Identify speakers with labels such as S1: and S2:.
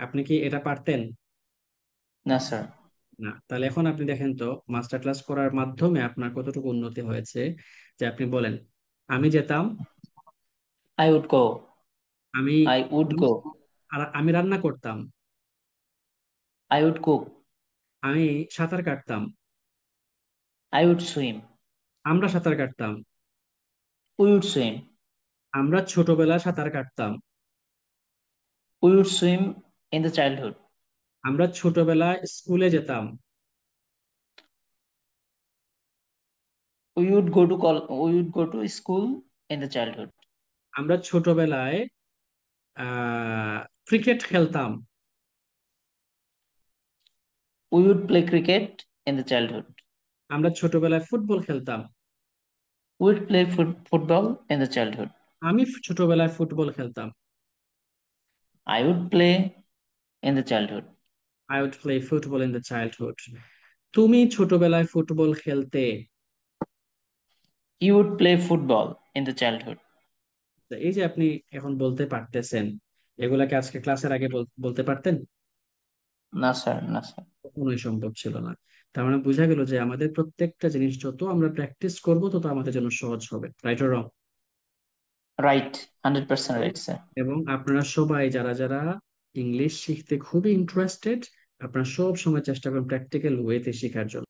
S1: আপনি কি এটা পারতেন?
S2: না স্যার।
S1: না। তাহলে এখন আপনি দেখেন তো, মাস্টার ক্লাস করার মাধ্যমে আপনার কতটুকু উন্নতি হয়েছে। যে আপনি বলেন, আমি যেতাম,
S2: আই উড গো।
S1: আমি
S2: আই উড গো।
S1: আমি রান্না করতাম,
S2: আই উড কুক।
S1: আমি সাঁতার কাটতাম,
S2: আই উড সুইম।
S1: আমরা সাঁতার কাটতাম,
S2: উই উড সুইম।
S1: আমরা ছোটবেলায় সাঁতার কাটতাম,
S2: we would swim in the childhood.
S1: আমরা ছোটবেলায় স্কুলে যেতাম,
S2: we would go to school in the childhood.
S1: আমরা ছোটবেলায় আহ ক্রিকেট খেলতাম,
S2: we would play cricket in the childhood.
S1: আমরা ছোটবেলায় ফুটবল খেলতাম,
S2: we would play football in the childhood.
S1: আমি ছোটবেলায় ফুটবল খেলতাম।
S2: I would play in the childhood.
S1: I would play football in the childhood. তুমি ছোটবেলায় ফুটবল খেলতে।
S2: You would play football in the childhood.
S1: তো এই যে আপনি এখন বলতে পারতেছেন, এগুলাকে আজকে ক্লাসের আগে বলতে পারতেন?
S2: না স্যার, না স্যার।
S1: কখনোই সম্ভব ছিল না। তার মানে বোঝা গেল যে আমাদের প্রত্যেকটা জিনিস যত আমরা প্র্যাকটিস করব তত আমাদের জন্য সহজ হবে, right or wrong?
S2: Right. 100% right sir.
S1: এবং আপনারা সবাই যারা যারা ইংলিশ শিখতে খুবই ইন্টারেস্টেড, আপনারা সব সময় চেষ্টা করুন প্র্যাকটিক্যাল ওয়েতে শেখার জন্য।